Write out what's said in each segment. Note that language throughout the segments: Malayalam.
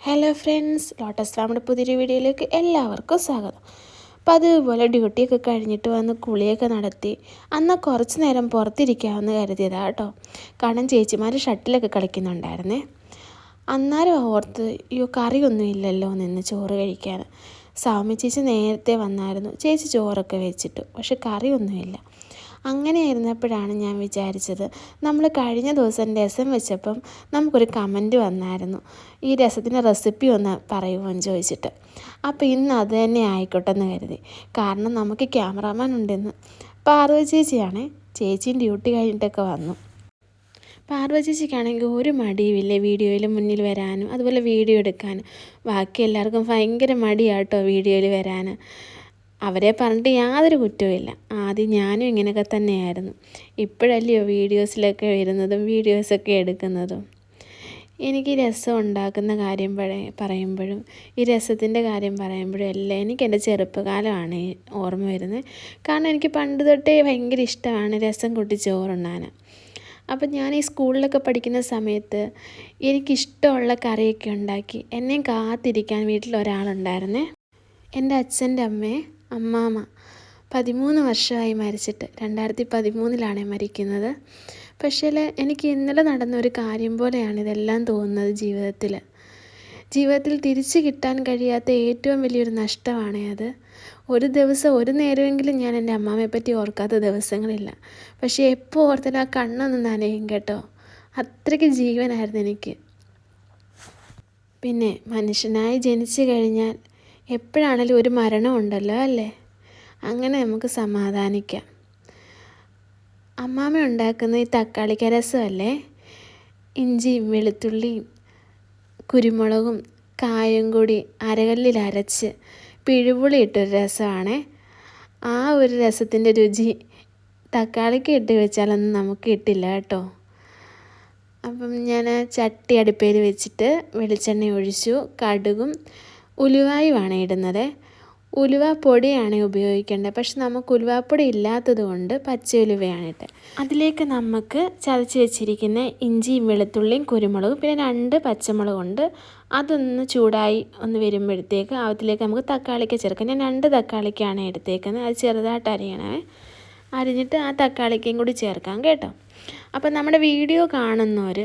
ഹലോ ഫ്രണ്ട്സ്, ലോട്ടസ് ഫാമിൻ്റെ പുതിയൊരു വീഡിയോയിലേക്ക് എല്ലാവർക്കും സ്വാഗതം. അപ്പോൾ അതുപോലെ ഡ്യൂട്ടിയൊക്കെ കഴിഞ്ഞിട്ട് വന്ന് കുളിയൊക്കെ നടത്തി അന്ന് കുറച്ച് നേരം പുറത്തിരിക്കാമെന്ന് കരുതിയതാണ് കേട്ടോ. കാരണം ചേച്ചിമാർ ഷട്ടിലൊക്കെ കളിക്കുന്നുണ്ടായിരുന്നേ. അന്നേരം ഓർത്ത് കറിയൊന്നും ഇല്ലല്ലോ നിന്ന് ചോറ് കഴിക്കാൻ. സൗമ്യ ചേച്ചി നേരത്തെ വന്നായിരുന്നു, ചേച്ചി ചോറൊക്കെ വെച്ചിട്ടു, പക്ഷെ കറിയൊന്നുമില്ല. അങ്ങനെ ഇരുന്നപ്പോഴാണ് ഞാൻ വിചാരിച്ചത്, നമ്മൾ കഴിഞ്ഞ ദിവസം രസം വെച്ചപ്പം നമുക്കൊരു കമൻറ്റ് വന്നായിരുന്നു, ഈ രസത്തിൻ്റെ റെസിപ്പി ഒന്ന് പറയുമോ എന്ന് ചോദിച്ചിട്ട്. അപ്പോൾ ഇന്ന് അത് തന്നെ ആയിക്കോട്ടെ എന്ന് കരുതി. കാരണം നമുക്ക് ക്യാമറാമാൻ ഉണ്ടെന്ന്. പാർവതി ചേച്ചിയാണേ, ചേച്ചിയും ഡ്യൂട്ടി കഴിഞ്ഞിട്ടൊക്കെ വന്നു. പാർവതി ചേച്ചിക്കാണെങ്കിൽ ഒരു മടിയുമില്ല വീഡിയോയിൽ മുന്നിൽ വരാനും അതുപോലെ വീഡിയോ എടുക്കാനും. ബാക്കി എല്ലാവർക്കും ഭയങ്കര മടിയാട്ടോ വീഡിയോയിൽ വരാൻ. അവരെ പറഞ്ഞിട്ട് യാതൊരു കുറ്റവുമില്ല. ആദ്യം ഞാനും ഇങ്ങനെയൊക്കെ തന്നെയായിരുന്നു. ഇപ്പോഴല്ലയോ വീഡിയോസിലൊക്കെ വരുന്നതും വീഡിയോസൊക്കെ എടുക്കുന്നതും. എനിക്ക് രസം ഉണ്ടാക്കുന്ന കാര്യം പറയുമ്പോഴും ഈ രസത്തിൻ്റെ കാര്യം പറയുമ്പോഴും എല്ലാം എനിക്ക് എൻ്റെ ചെറുപ്പകാലമാണ് ഓർമ്മ വരുന്നത്. കാരണം എനിക്ക് പണ്ട് തൊട്ടേ ഭയങ്കര ഇഷ്ടമാണ് രസം കൂട്ടി ചോറുണ്ണാൻ. അപ്പം ഞാൻ ഈ സ്കൂളിലൊക്കെ പഠിക്കുന്ന സമയത്ത് എനിക്കിഷ്ടമുള്ള കറിയൊക്കെ ഉണ്ടാക്കി എന്നെയും കാത്തിരിക്കാൻ വീട്ടിലൊരാളുണ്ടായിരുന്നേ. എൻ്റെ അച്ഛൻ്റെ അമ്മാമ്മ 13 വർഷമായി മരിച്ചിട്ട്. 2013 മരിക്കുന്നത്. പക്ഷേ എനിക്ക് ഇന്നലെ നടന്ന ഒരു കാര്യം പോലെയാണ് ഇതെല്ലാം തോന്നുന്നത്. ജീവിതത്തിൽ തിരിച്ചു കിട്ടാൻ കഴിയാത്ത ഏറ്റവും വലിയൊരു നഷ്ടമാണ് അത്. ഒരു ദിവസം ഒരു നേരമെങ്കിലും ഞാൻ എൻ്റെ അമ്മാമ്മയെപ്പറ്റി ഓർക്കാത്ത ദിവസങ്ങളില്ല. പക്ഷേ എപ്പോൾ ഓർത്താലും ആ കണ്ണൊന്ന് നനയും കേട്ടോ. അത്രയ്ക്ക് ജീവനായിരുന്നു എനിക്ക്. പിന്നെ മനുഷ്യനായി ജനിച്ചു കഴിഞ്ഞാൽ എപ്പോഴാണേലും ഒരു മരണം ഉണ്ടല്ലോ അല്ലേ? അങ്ങനെ നമുക്ക് സമാധാനിക്കാം. അമ്മാമ്മ ഉണ്ടാക്കുന്ന ഈ തക്കാളിക്ക രസമല്ലേ, ഇഞ്ചിയും വെളുത്തുള്ളിയും കുരുമുളകും കായും കൂടി അരകല്ലിൽ അരച്ച് പിഴുപുളി ഇട്ടൊരു രസമാണേ. ആ ഒരു രസത്തിൻ്റെ രുചി തക്കാളിക്ക് ഇട്ട് വെച്ചാലൊന്നും നമുക്ക് കിട്ടില്ല കേട്ടോ. അപ്പം ഞാൻ ചട്ടി അടുപ്പയിൽ വെച്ചിട്ട് വെളിച്ചെണ്ണ ഒഴിച്ചു. കടുകും ഉലുവായുമാണ് ഇടുന്നത്. ഉലുവ പൊടിയാണ് ഉപയോഗിക്കേണ്ടത്. പക്ഷെ നമുക്ക് ഉലുവാപ്പൊടി ഇല്ലാത്തത് കൊണ്ട് പച്ച ഉലുവയാണ് ഇട്ടത്. അതിലേക്ക് നമുക്ക് ചതച്ച് വെച്ചിരിക്കുന്ന ഇഞ്ചിയും വെളുത്തുള്ളിയും കുരുമുളകും പിന്നെ 2 പച്ചമുളകുണ്ട്. അതൊന്ന് ചൂടായി ഒന്ന് വരുമ്പോഴത്തേക്ക് അതിലേക്ക് നമുക്ക് തക്കാളിക്ക് ചേർക്കാം. ഞാൻ 2 തക്കാളിക്കാണ് എടുത്തേക്കുന്നത്. അത് ചെറുതായിട്ട് അരിയണമേ. അരിഞ്ഞിട്ട് ആ തക്കാളിക്കയും കൂടി ചേർക്കാം കേട്ടോ. അപ്പം നമ്മുടെ വീഡിയോ കാണുന്നവർ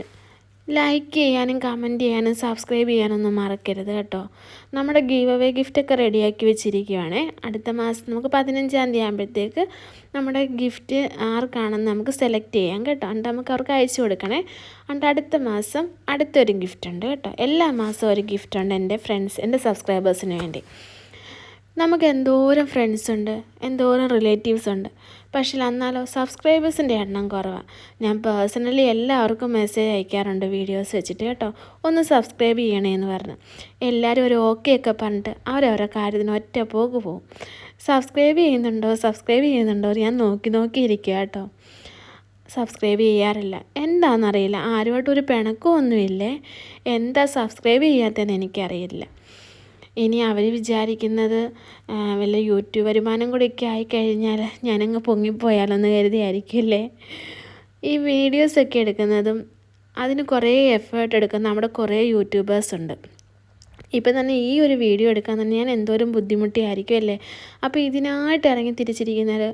ലൈക്ക് ചെയ്യാനും കമൻറ്റ് ചെയ്യാനും സബ്സ്ക്രൈബ് ചെയ്യാനൊന്നും മറക്കരുത് കേട്ടോ. നമ്മുടെ ഗീവ് അവേ ഗിഫ്റ്റൊക്കെ റെഡിയാക്കി വെച്ചിരിക്കുകയാണേ. അടുത്ത മാസം നമുക്ക് 15-ാം തീയതി ആകുമ്പോഴത്തേക്ക് നമ്മുടെ ഗിഫ്റ്റ് ആർക്കാണെന്ന് നമുക്ക് സെലക്ട് ചെയ്യാം കേട്ടോ. എന്നിട്ട് നമുക്ക് അവർക്ക് അയച്ചു കൊടുക്കണേ. എന്നിട്ട് അടുത്ത മാസം അടുത്തൊരു ഗിഫ്റ്റ് ഉണ്ട് കേട്ടോ. എല്ലാ മാസവും ഒരു ഗിഫ്റ്റ് ഉണ്ട് എൻ്റെ സബ്സ്ക്രൈബേഴ്സിന് വേണ്ടി. നമുക്ക് എന്തോരം ഫ്രണ്ട്സുണ്ട്, എന്തോരം റിലേറ്റീവ്സ് ഉണ്ട്. പക്ഷേ എന്നാലോ സബ്സ്ക്രൈബേഴ്സിൻ്റെ എണ്ണം കുറവാണ്. ഞാൻ പേഴ്സണലി എല്ലാവർക്കും മെസ്സേജ് അയക്കാറുണ്ട് വീഡിയോസ് വെച്ചിട്ട് കേട്ടോ, ഒന്ന് സബ്സ്ക്രൈബ് ചെയ്യണേന്ന് പറഞ്ഞ്. എല്ലാവരും ഒരു ഓക്കെ ഒക്കെ പറഞ്ഞിട്ട് അവരവരുടെ കാര്യത്തിന് ഒറ്റ പോക്ക് പോവും. സബ്സ്ക്രൈബ് ചെയ്യുന്നുണ്ടോ ഞാൻ നോക്കിയിരിക്കുക കേട്ടോ. സബ്സ്ക്രൈബ് ചെയ്യാറില്ല. എന്താണെന്നറിയില്ല, ആരുമായിട്ടൊരു പിണക്കമൊന്നുമില്ലേ. എന്താ സബ്സ്ക്രൈബ് ചെയ്യാത്തതെന്ന് എനിക്കറിയില്ല. ഇനി അവർ വിചാരിക്കുന്നത് വല്ല യൂട്യൂബ് വരുമാനം കൂടെയൊക്കെ ആയിക്കഴിഞ്ഞാൽ ഞാനങ്ങ് പൊങ്ങിപ്പോയാലൊന്ന് കരുതിയായിരിക്കില്ലേ. ഈ വീഡിയോസൊക്കെ എടുക്കുന്നതും അതിന് കുറേ എഫേർട്ട് എടുക്കുന്ന നമ്മുടെ കുറേ യൂട്യൂബേഴ്സ് ഉണ്ട്. ഇപ്പം തന്നെ ഈ ഒരു വീഡിയോ എടുക്കാൻ തന്നെ ഞാൻ എന്തോരം ബുദ്ധിമുട്ടിയായിരിക്കും അല്ലേ. അപ്പോൾ ഇതിനായിട്ട് ഇറങ്ങി തിരിച്ചിരിക്കുന്നവർ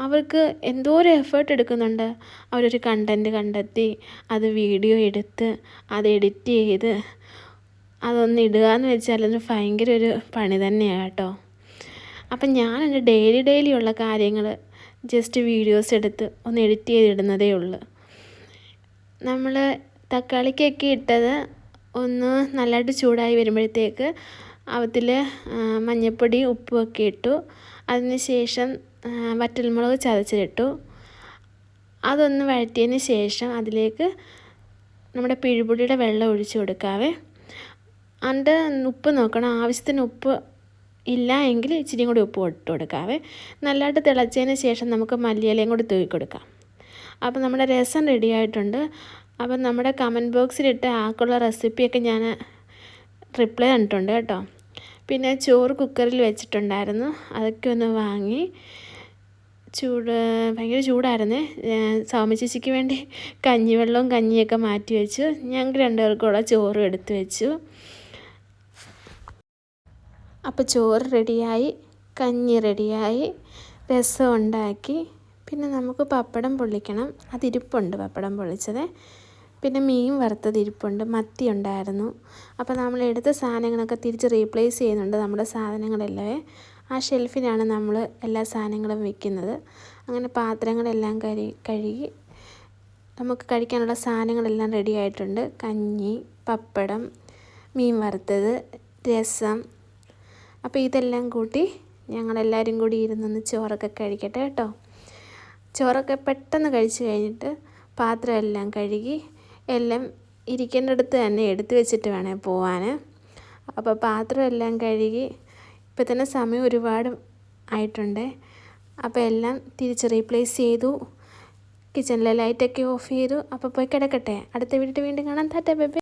അവർക്ക് എന്തോരം എഫേർട്ട് എടുക്കുന്നുണ്ട്. അവരൊരു കണ്ടൻറ്റ് കണ്ടെത്തി അത് വീഡിയോ എടുത്ത് അത് എഡിറ്റ് ചെയ്ത് അതൊന്ന് ഇടുക എന്ന് വെച്ചാൽ അത് ഭയങ്കര ഒരു പണി തന്നെയാണ് കേട്ടോ. അപ്പം ഞാൻ എൻ്റെ ഡെയിലി ഉള്ള കാര്യങ്ങൾ ജസ്റ്റ് വീഡിയോസ് എടുത്ത് ഒന്ന് എഡിറ്റ് ചെയ്തിടുന്നതേ ഉള്ളൂ. നമ്മൾ തക്കാളിക്കൊക്കെ ഇട്ടത് ഒന്ന് നല്ലതായിട്ട് ചൂടായി വരുമ്പോഴത്തേക്ക് അതിൽ മഞ്ഞൾപ്പൊടി ഉപ്പുമൊക്കെ ഇട്ടു. അതിന് ശേഷം വറ്റൽമുളക് ചതച്ചിട്ടു. അതൊന്ന് വഴറ്റിയതിന് ശേഷം അതിലേക്ക് നമ്മുടെ പിഴുപുളിയുടെ വെള്ളം ഒഴിച്ച് കൊടുക്കാവേ. എന്നിട്ട് ഉപ്പ് നോക്കണം, ആവശ്യത്തിന് ഉപ്പ് ഇല്ല എങ്കിൽ ഇച്ചിരിയും കൂടി ഉപ്പ് ഇട്ട് കൊടുക്കാവേ. നല്ലതായിട്ട് തിളച്ചതിന് ശേഷം നമുക്ക് മല്ലിയിലയും കൂടി തൂക്കി കൊടുക്കാം. അപ്പം നമ്മുടെ രസം റെഡി ആയിട്ടുണ്ട്. അപ്പം നമ്മുടെ കമൻറ്റ് ബോക്സിലിട്ട് ആക്കുള്ള റെസിപ്പിയൊക്കെ ഞാൻ റിപ്ലൈ തന്നിട്ടുണ്ട് കേട്ടോ. പിന്നെ ചോറ് കുക്കറിൽ വെച്ചിട്ടുണ്ടായിരുന്നു, അതൊക്കെ ഒന്ന് വാങ്ങി. ഭയങ്കര ചൂടായിരുന്നേ. സൗമ്യ ചേച്ചിക്ക് വേണ്ടി കഞ്ഞിയൊക്കെ മാറ്റി വെച്ചു. ഞങ്ങൾക്ക് 2 പേർക്കുള്ള ചോറും എടുത്ത് വെച്ചു. അപ്പോൾ ചോറ് റെഡിയായി, കഞ്ഞി റെഡിയായി, രസം ഉണ്ടാക്കി. പിന്നെ നമുക്ക് പപ്പടം പൊള്ളിക്കണം, അതിരിപ്പുണ്ട് പപ്പടം പൊള്ളിച്ചത്. പിന്നെ മീൻ വറുത്തത് ഇരിപ്പുണ്ട്, മത്തി ഉണ്ടായിരുന്നു. അപ്പോൾ നമ്മൾ എടുത്ത സാധനങ്ങളൊക്കെ തിരിച്ച് റീപ്ലേസ് ചെയ്യുന്നുണ്ട് നമ്മുടെ സാധനങ്ങളെല്ലാം. ആ ഷെൽഫിലാണ് നമ്മൾ എല്ലാ സാധനങ്ങളും വെക്കുന്നത്. അങ്ങനെ പാത്രങ്ങളെല്ലാം കഴുകി നമുക്ക് കഴിക്കാനുള്ള സാധനങ്ങളെല്ലാം റെഡി ആയിട്ടുണ്ട്. കഞ്ഞി, പപ്പടം, മീൻ വറുത്തത്, രസം. അപ്പോൾ ഇതെല്ലാം കൂട്ടി ഞങ്ങളെല്ലാവരും കൂടി ഇരുന്നൊന്ന് ചോറൊക്കെ കഴിക്കട്ടെ കേട്ടോ. ചോറൊക്കെ പെട്ടെന്ന് കഴിച്ച് കഴിഞ്ഞിട്ട് പാത്രമെല്ലാം കഴുകി എല്ലാം ഇരിക്കേണ്ടടുത്ത് തന്നെ എടുത്തു വെച്ചിട്ട് വേണേ പോവാൻ. അപ്പോൾ പാത്രമെല്ലാം കഴുകി ഇപ്പോൾ തന്നെ സമയം ഒരുപാട് ആയിട്ടുണ്ട്. അപ്പോൾ എല്ലാം തിരിച്ച് റീപ്ലേസ് ചെയ്തു, കിച്ചണിലെ ലൈറ്റൊക്കെ ഓഫ് ചെയ്തു. അപ്പോൾ പോയി കിടക്കട്ടെ. അടുത്ത വീഡിയോ വീണ്ടും കാണാം. Tata bye bye.